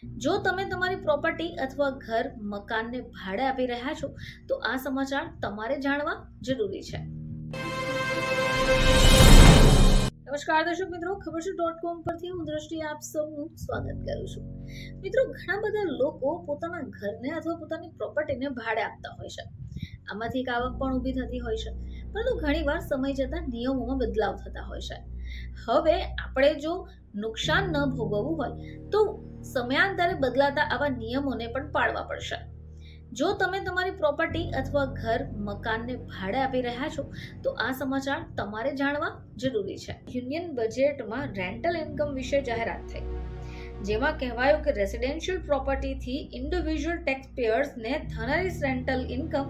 જો તમે તમારી પ્રોપર્ટી અથવા ઘર મકાનને ભાડે આપી રહ્યા છો તો આ સમાચાર તમારે જાણવા જરૂરી છે। નમસ્કાર દર્શક મિત્રો, ખબરછે.com પરથી હું દ્રષ્ટિ આપ સૌનું સ્વાગત કરું છું। મિત્રો, ઘણા બધા લોકો પોતાના ઘરને અથવા પોતાની પ્રોપર્ટીને ભાડે આપતા હોય છે। આમાંથી એક આવક પણ ઊભી થતી હોય છે, પરંતુ ઘણીવાર સમય જતા નિયમોમાં બદલાવ થતા હોય છે। હવે આપણે જો નુકસાન ન ભોગવવું હોય તો સમયાંતરે બદલાતા આવા નિયમોને પણ પાળવા પડશે। જો તમે તમારી પ્રોપર્ટી અથવા ઘર મકાનને ભાડે આપી રહ્યા છો તો આ સમાચાર તમારે જાણવા જરૂરી છે। યુનિયન બજેટમાં રેન્ટલ ઇન્કમ વિશે જાહેરાત થઈ, જેમાં કહેવાયું કે રેસિડેન્શિયલ પ્રોપર્ટીથી ઇન્ડિવિજ્યુઅલ ટેક્સ પેયર્સને થનારી રેન્ટલ ઇન્કમ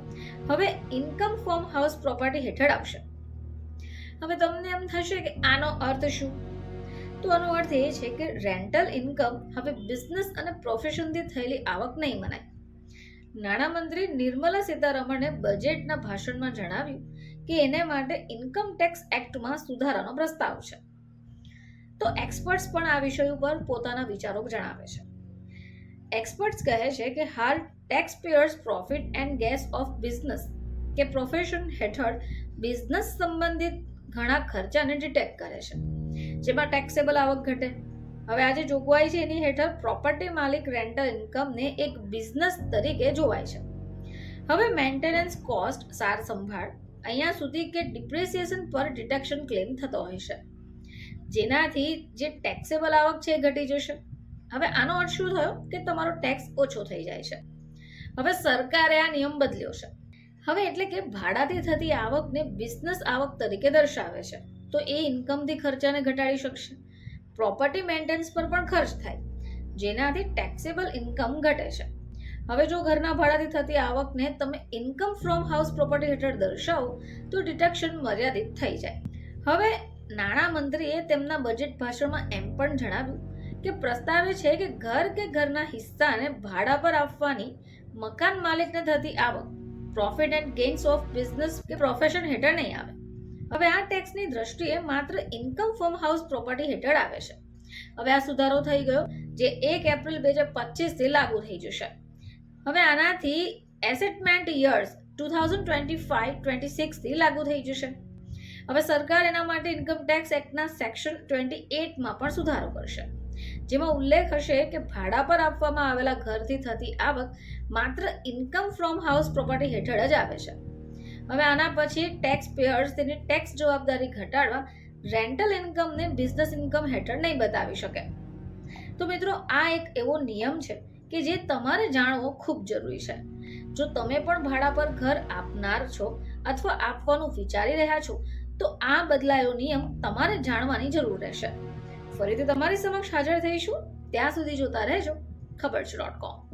હવે ઇન્કમ ફ્રોમ હાઉસ પ્રોપર્ટી હેઠળ આવશે। હવે તમને એમ થશે કે આનો અર્થ શું? તો આનો અર્થ એ છે કે રેન્ટલ ઇન્કમ હવે બિઝનેસ અને પ્રોફેશનથી થયેલી આવક નહીં મનાય। નાણામંત્રી નિર્મલા સીતારમણે બજેટના ભાષણમાં જણાવ્યું કે એને માટે ઇન્કમ ટેક્સ એક્ટમાં સુધારાનો પ્રસ્તાવ છે। તો એક્સપર્ટ્સ પણ આ વિષય ઉપર પોતાના વિચારો જણાવે છે। એક્સપર્ટ્સ કહે છે કે હાલ tax payers profit and gas of business કે પ્રોફેશન હેઠળ બિઝનેસ સંબંધિત ઘણા ખર્ચાને ડિટેક્ટ કરે છે, જેમાં ટેક્સેબલ આવક ઘટે। હવે આ જે જોગવાઈ છે એની હેઠળ પ્રોપર્ટી માલિક રેન્ટલ ઇન્કમને એક બિઝનેસ તરીકે જોવાય છે। હવે મેન્ટેનન્સ કોસ્ટ, સાર સંભાળ, અહીંયા સુધી કે ડિપ્રેસિએશન પર ડિડક્શન ક્લેમ થતો હોય છે, જેનાથી જે ટેક્સેબલ આવક છે એ ઘટી જશે। હવે આનો અર્થ શું થયો કે તમારો ટેક્સ ઓછો થઈ જાય છે। હવે સરકારે આ નિયમ બદલ્યો છે। હવે એટલે કે ભાડાથી થતી આવકને બિઝનેસ આવક તરીકે દર્શાવે છે, તો એ ઇન્કમથી ખર્ચાને ઘટાડી શકશે। પ્રોપર્ટી મેન્ટેનન્સ પર પણ ખર્ચ થાય, જેનાથી ટેક્સેબલ ઇન્કમ ઘટે છે। હવે જો ઘરના ભાડાથી થતી આવકને તમે ઇન્કમ ફ્રોમ હાઉસ પ્રોપર્ટી હેઠળ દર્શાવો તો ડિડક્શન મર્યાદિત થઈ જાય। હવે નાણામંત્રીએ તેમના બજેટ ભાષણમાં એમ પણ જણાવ્યું કે પ્રસ્તાવે છે કે ઘર કે ઘરના હિસ્સાને ભાડા પર આપવાની મકાન માલિકને થતી આવક profit and gains of business કે પ્રોફેશન હેઠળ નહીં આવે। હવે આ ટેક્સની દ્રષ્ટિએ માત્ર ઇન્કમ ફ્રોમ હાઉસ પ્રોપર્ટી હેઠળ આવે છે। હવે આ સુધારો થઈ ગયો, જે 1 એપ્રિલ 2025 થી લાગુ થઈ જશે। હવે આનાથી એસેટમેન્ટ યર્સ 2025-26 થી લાગુ થઈ જશે। હવે સરકાર એના માટે ઇન્કમ ટેક્સ એક્ટના સેક્શન 28 માં પણ સુધારો કરશે, જેમાં ઉલ્લેખ હશે કે ભાડા પર આપવામાં આવેલા ઘરથી થતી આવક માત્ર ઇન્કમ ફ્રોમ હાઉસ પ્રોપર્ટી હેઠળ જ આવે છે। હવે આના પછી ટેક્સ પેયર્સ તેની ટેક્સ જવાબદારી ઘટાડવા રેન્ટલ ઇન્કમને બિઝનેસ ઇન્કમ હેઠળ નહીં બતાવી શકે। તો મિત્રો, આ એક એવો નિયમ છે કે જે તમારે જાણવો ખૂબ જરૂરી છે। જો તમે પણ ભાડા પર ઘર આપનાર છો અથવા આપવાનું વિચારી રહ્યા છો તો આ બદલાયો નિયમ તમારે જાણવાની જરૂર રહેશે। ફરીથી તમારી સમક્ષ હાજર થઈશું, ત્યાં સુધી જોતા રહેજો ખબરછે.com।